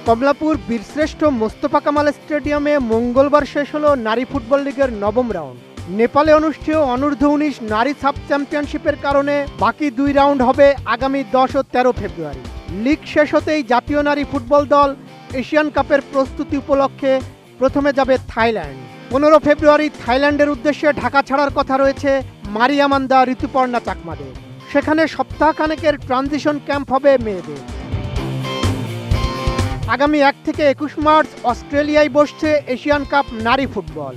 কমলাপুর বীরশ্রেষ্ঠ মোস্তফা কামাল স্টেডিয়ামে মঙ্গলবার শেষ হলো নারী ফুটবল লিগের নবম রাউন্ড। নেপালে অনুষ্ঠেয় অনূর্ধ্ব ১৯ নারী সাব চ্যাম্পিয়নশিপের কারণে বাকি ২ রাউন্ড হবে আগামী ১০ ও ১৩ ফেব্রুয়ারি। লিগ শেষ হতেই জাতীয় নারী ফুটবল দল এশিয়ান কাপের প্রস্তুতি উপলক্ষে প্রথমে যাবে থাইল্যান্ড। ১৫ ফেব্রুয়ারি থাইল্যান্ডের উদ্দেশ্যে ঢাকা ছাড়ার কথা রয়েছে মারিয়ামান্দা ঋতুপর্ণা চাকমাদের। সেখানে সপ্তাহখানেকের ট্রানজিশন ক্যাম্প হবে মেয়েদের। আগামী ১ থেকে ২১ মার্চ অস্ট্রেলিয়ায় বসছে এশিয়ান কাপ নারী ফুটবল।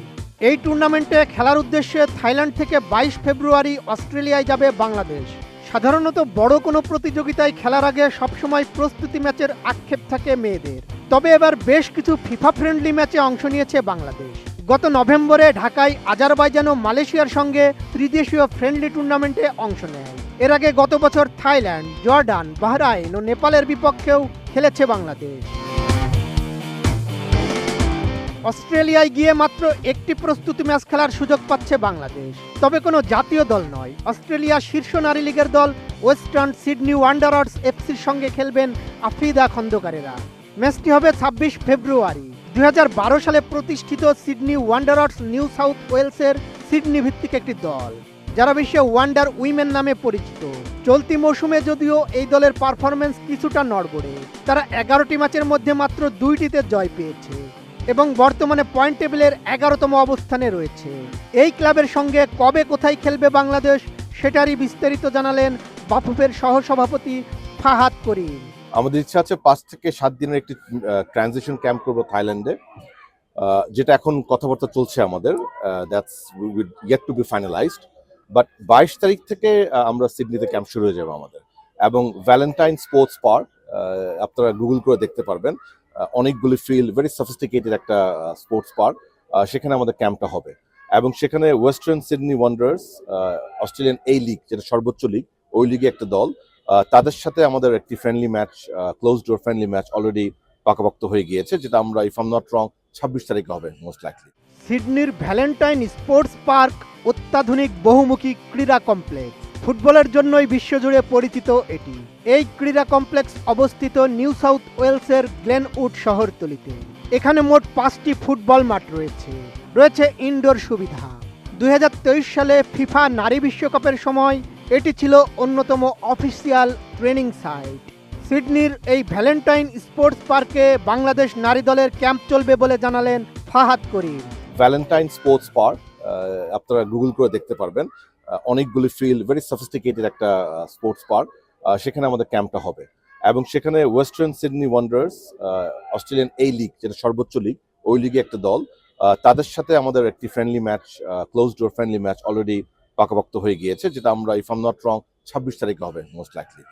এই টুর্নামেন্টে খেলার উদ্দেশ্যে থাইল্যান্ড থেকে ২২ ফেব্রুয়ারি অস্ট্রেলিয়ায় যাবে বাংলাদেশ। সাধারণত বড় কোনো প্রতিযোগিতায় খেলার আগে সবসময় প্রস্তুতি ম্যাচের আক্ষেপ থাকে মেয়েদের, তবে এবার বেশ কিছু ফিফা ফ্রেন্ডলি ম্যাচে অংশ নিয়েছে বাংলাদেশ। গত নভেম্বরে ঢাকায় আজারবাইজান ও মালয়েশিয়ার সঙ্গে ত্রিদেশীয় ফ্রেন্ডলি টুর্নামেন্টে অংশ নেয়। এর আগে গত বছর থাইল্যান্ড, জর্ডান, বাহরাইন ও নেপালের বিপক্ষেও খেলেছে বাংলাদেশ। অস্ট্রেলিয়ায় গিয়ে মাত্র একটি প্রস্তুতি ম্যাচ খেলার সুযোগ পাচ্ছে বাংলাদেশ, তবে কোনো জাতীয় দল নয়। অস্ট্রেলিয়া শীর্ষ নারী লীগের দল ওয়েস্টার্ন সিডনি ওয়ান্ডারার্স এফসির সঙ্গে খেলবেন আফ্রিদা খন্দকারেরা। ম্যাচটি হবে ২৬ ফেব্রুয়ারি। ২০১২ সালে প্রতিষ্ঠিত সিডনি ওয়ান্ডারার্স নিউ সাউথ ওয়েলসের সিডনি ভিত্তিক একটি দল, যারা বিশ্বে ওয়ান্ডার উইমেন নামে পরিচিত। চলতি মৌসুমে যদিও এই দলের পারফরমেন্স কিছুটা নড়বড়ে। তারা ১১টি ম্যাচের মধ্যে মাত্র ২টিতে জয় পেয়েছে এবং বর্তমানে পয়েন্ট টেবিলের ১১তম অবস্থানে রয়েছে। এই ক্লাবের সঙ্গে কবে কোথায় খেলবে বাংলাদেশ সেটারই বিস্তারিত জানালেন বাফুফের সহসভাপতি ফাহাদ করিম। আমাদের ইচ্ছা আছে ৫ থেকে ৭ দিনের একটি ট্রানজিশন ক্যাম্প করবো থাইল্যান্ডে, যেটা এখন কথাবার্তা চলছে আমাদের। That's yet to be finalised, but ২২ তারিখ থেকে আমরা সিডনিতে ক্যাম্প শুরু হয়ে যাবে আমাদের। এবং ভ্যালেন্টাইন স্পোর্টস পার্ক আপনারা গুগল করে দেখতে পারবেন, অনেকগুলি ফিল্ড, ভেরি সফিস্টিকেটেড একটা স্পোর্টস পার্ক। সেখানে আমাদের ক্যাম্পটা হবে এবং সেখানে ওয়েস্টার্ন সিডনি ওয়ান্ডারার্স, অস্ট্রেলিয়ান এই লিগ যেটা সর্বোচ্চ লিগ, ওই লিগে একটা দল, তাদের সাথে আমাদের একটি friendly match, close door friendly match already পাকাপোক্ত হয়ে গিয়েছে, যেটা আমরা ইফ আম নট রং ২৬ তারিখে হবে মোস্ট লাইকলি। সিডনির ভ্যালেন্টাইন স্পোর্টস পার্ক অত্যাধুনিক বহুমুখী ক্রীড়া কমপ্লেক্স। ফুটবলের জন্যই বিশ্বজুড়ে পরিচিত এটি। এই ক্রীড়া কমপ্লেক্স অবস্থিত নিউ সাউথ ওয়েলসের গ্লেনউড শহরতলিতে। এখানে মোট ৫টি ফুটবল মাঠ রয়েছে ইনডোর সুবিধা। ২০২৩ সালে ফিফা নারী বিশ্বকাপের সময় এটি ছিল অন্যতম অফিসিয়াল ট্রেনিং সাইট। সিডনির এই ভ্যালেন্টাইন স্পোর্টস পার্কে বাংলাদেশ নারী দলের ক্যাম্প চলবে বলে জানালেন ফাহাদ করিম। ভ্যালেন্টাইন স্পোর্টস পার্ক আপনারা গুগল করে দেখতে পারবেন, অনেকগুলি ফিল্ড, ভেরি সফিস্টিকেটেড একটা স্পোর্টস পার্ক। সেখানে আমাদের ক্যাম্পটা হবে এবং সেখানে ওয়েস্টার্ন সিডনি ওয়ান্ডারার্স, অস্ট্রেলিয়ান এই লিগ যেটা সর্বোচ্চ লিগ, ওই লিগে একটা দল, তাদের সাথে আমাদের একটি friendly match, close door friendly match already পাকাপোক্ত হয়ে গিয়েছে, যেটা আমরা ইফ আম নট রং ২৬ তারিখে হবে মোস্ট লাইকলি।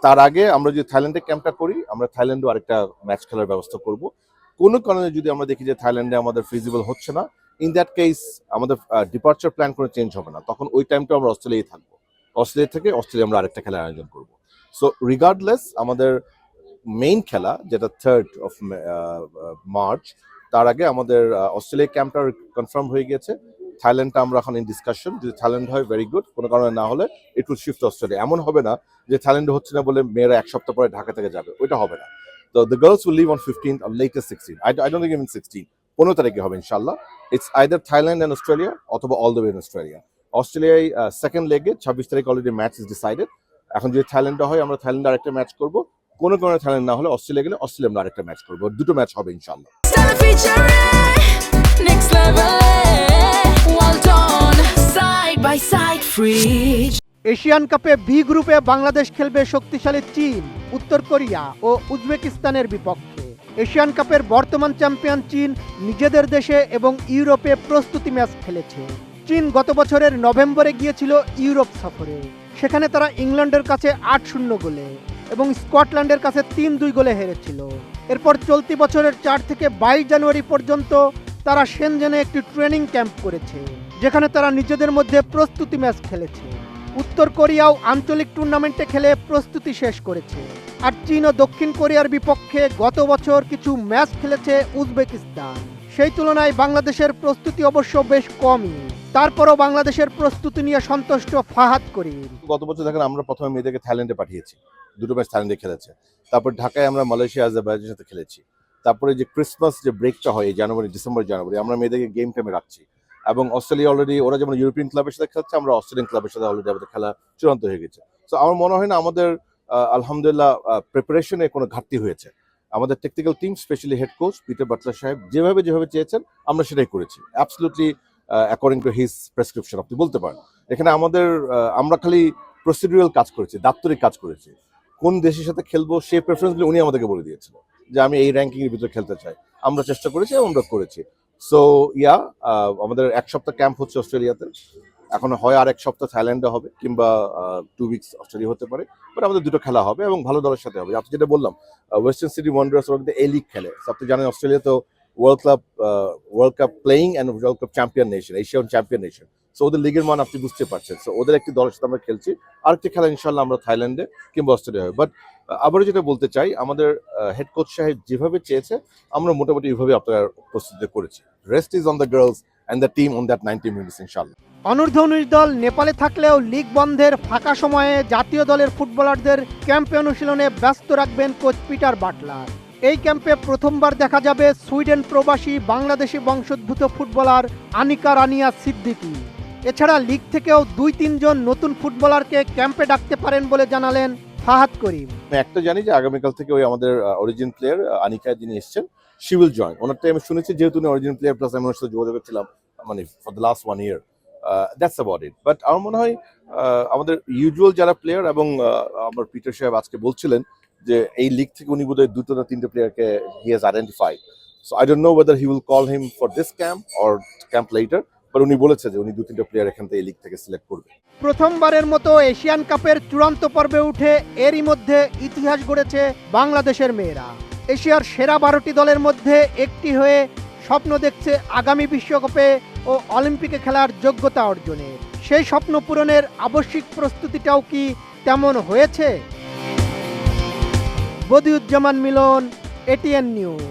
তার আগে আমরা যদি থাইল্যান্ডে ক্যাম্পটা করি, আমরা থাইল্যান্ডেও আরেকটা ম্যাচ খেলার ব্যবস্থা করব। কোনো কারণে যদি আমরা দেখি যে থাইল্যান্ডে আমাদের ফিজিবল হচ্ছে না, ইন দ্যাট কেস আমাদের ডিপার্চার প্ল্যান করে চেঞ্জ হবে না, তখন ওই টাইমটা আমরা অস্ট্রেলিয়ায় থাকবো। অস্ট্রেলিয়া থেকে অস্ট্রেলিয়া আমরা আরেকটা খেলার আয়োজন করব। সো রিগার্ডলেস আমাদের মেইন খেলা যেটা 3rd of মার্চ, তার আগে আমাদের অস্ট্রেলিয়া ক্যাম্পটা কনফার্ম হয়ে গেছে। থাইল্যান্ডটা আমরা এখন ইন ডিসকাশন, যদি থাইল্যান্ড হয় ভেরি গুড, কোনো কারণে না হলে ইট উইল শিফট অস্ট্রেলিয়া। এমন হবে না যে থাইল্যান্ডে হচ্ছে না বলে মেয়েরা ১ সপ্তাহ পরে ঢাকা থেকে যাবে, ওইটা হবে না। তো the girls will leave on 15th or latest 16th, I don't think even 16, 15 তারিখে হবে ইনশাল্লাহ। It's either Thailand and Australia অথবা all the way in Australia. অস্ট্রেলিয়ায় সেকেন্ড লেগে ২৬ তারিখ অলরেডি ম্যাচ ইজ ডিসাইডেড। এখন যদি থাইল্যান্ডে হয় আমরা থাইল্যান্ডে আরেকটা ম্যাচ করবো, কোনো কারণে থাইল্যান্ড না হলে অস্ট্রেলিয়া গেলে অস্ট্রেলিয়া আমরা আরেকটা ম্যাচ করবো। দুটো ম্যাচ হবে ইনশাল্লাহ। এশিয়ান কাপে বি গ্রুপে বাংলাদেশ খেলবে শক্তিশালী চীন, উত্তর কোরিয়া ও উজবেকিস্তানের বিপক্ষে। এশিয়ান কাপের বর্তমান চ্যাম্পিয়ন চীন নিজেদের দেশে এবং ইউরোপে প্রস্তুতি ম্যাচ খেলেছে। চীন গত বছরের নভেম্বরে গিয়েছিল ইউরোপ সফরে। সেখানে তারা ইংল্যান্ডের কাছে ৮-০ গোলে এবং স্কটল্যান্ডের কাছে ৩-২ গোলে হেরেছিল। এরপর চলতি বছরের ৪ থেকে ২২ জানুয়ারি পর্যন্ত তারা শেনজেনে একটি ট্রেনিং ক্যাম্প করেছে, যেখানে তারা নিজেদের মধ্যে প্রস্তুতি ম্যাচ খেলেছে। উত্তর কোরিয়াও আঞ্চলিক টুর্নামেন্টে খেলে প্রস্তুতি শেষ করেছে। আর চীন ও দক্ষিণ কোরিয়ার বিপক্ষে গত বছর কিছু ম্যাচ খেলেছে উজবেকিস্তান। সেই তুলনায় বাংলাদেশের প্রস্তুতি অবশ্য বেশ কমই। তারপরও বাংলাদেশের প্রস্তুতি নিয়ে সন্তুষ্ট ফাহাদ করিম। গত বছর দেখেন আমরা প্রথমে মেয়েদেরকে থাইল্যান্ডে পাঠিয়েছি, দুটো ম্যাচ থাইল্যান্ডে খেলেছে। তারপর ঢাকায় আমরা মালয়েশিয়া আজারবাইজানের সাথে খেলেছি। তারপরে যে ক্রিসমাস যে ব্রেকটা হয় এই ডিসেম্বর জানুয়ারি, আমরা মেয়েদেরকে গেম টাইমে রাখছি। এবং অস্ট্রেলিয়া অলরেডি ওরা যেমন ইউরোপিয়ান ক্লাবের সাথে খেলছে, আমরা অস্ট্রেলিয়ান ক্লাবের সাথে অলরেডি আমাদের খেলা চূড়ান্ত হয়ে গেছে। তো আমার মনে হয় না আমাদের আলহামদুলিল্লাহ প্রিপারেশনে কোনো ঘাটতি হয়েছে। আমাদের technical team, specially head coach Peter Butler সাহেব যেভাবে চেয়েছেন আমরা সেটাই করেছি, absolutely according to his prescription আপনি বলতে পারেন। এখানে আমরা খালি প্রসিডিউরাল কাজ করেছি, দাপ্তরিক কাজ করেছি। কোন দেশের সাথে খেলবো সেই প্রেফারেন্সগুলো উনি আমাদেরকে বলে দিয়েছিল যে আমি এই র্যাঙ্কিং এর ভিতরে খেলতে চাই। আমরা চেষ্টা করেছি এবং আমরা করেছি। সো আমাদের এক সপ্তাহ ক্যাম্প হচ্ছে অস্ট্রেলিয়াতে, এখন হয় আর এক সপ্তাহ থাইল্যান্ডে হবে, কিংবা 2 উইকস অস্ট্রেলিয়া হতে পারে। বাট আমাদের দুটো খেলা হবে এবং ভালো দলের সাথে হবে। আপনি যেটা বললাম, ওয়েস্টার্ন সিডনি ওয়ান্ডারার্স ওরা কিন্তু এ লিগ খেলে। আপনি জানেন অস্ট্রেলিয়া তো world cup playing and world cup champion nation, Asian champion nation. So ওদের লিগের মান আপনি বুঝতে পারছেন। সো ওদের একটি দলের সাথে আমরা খেলছি, আরেকটি খেলা ইনশাল্লাহ আমরা থাইল্যান্ডে কিংবা অস্ট্রেলিয়া হবে। বাট আবারও যেটা বলতে চাই, আমাদের হেড কোচ সাহেব যেভাবে চেয়েছে আমরা মোটামুটি এইভাবে আপনার প্রস্তুতি করেছি। Rest is on the girls and the team on that 90 minutes ইনশাল্লাহ। অনূর্ধ্ব-19 দল নেপালে থাকলেও লিগ বন্ধের ফাঁকা সময়ে জাতীয় দলের ফুটবলারদের ক্যাম্পে অনুশীলনে ব্যস্ত রাখবেন কোচ পিটার বাটলার। এই ক্যাম্পে প্রথমবার দেখা যাবে সুইডেন প্রবাসী বাংলাদেশি বংশোদ্ভূত ফুটবলার আনিকা রানিয়া সিদ্দিকী। এছাড়া লিগ থেকেও 2-3 জন নতুন ফুটবলারকে ক্যাম্পে ডাকতে পারেন বলে জানালেন ফাহাদ করিম। আমি একটা জানি যে আগামীকাল থেকে ওই আমাদের অরিজিন প্লেয়ার আনিকা যিনি এসছেন, শি উইল জয়েন। ওনারটাই আমি শুনেছি, যেহেতু উনি অরিজিন প্লেয়ার প্লাস আমি ওনার সাথে যোগাযোগ ছিলাম মানে for the last 1 year. That's about it. But আমার মনে হয় আমাদের ইউজুয়াল যারা প্লেয়ার, এবং আমার পিটার সাহেব আজকে বলছিলেন যে এই লিগ থেকে উনি বোধহয় 2 না 3টে প্লেয়ারকে he has identified. So I don't know whether he will call him for this camp or camp letter, but উনি বলেছে যে উনি 2-3টে প্লেয়ার এখান থেকে এই লিগ থেকে সিলেক্ট করবে। প্রথমবারের মতো এশিয়ান কাপের চূড়ান্ত পর্বে উঠে এরই মধ্যে ইতিহাস গড়েছে বাংলাদেশের মেয়েরা। এশিয়ার সেরা 12টি দলের মধ্যে একটি হয়ে স্বপ্ন দেখছে আগামী বিশ্বকাপে ও অলিম্পিকে খেলার যোগ্যতা অর্জনের। সেই স্বপ্ন পূরণের আবশ্যিক প্রস্তুতিটাও কি তেমন হয়েছে? বদিউজ্জামান মিলন, এটিএন নিউজ।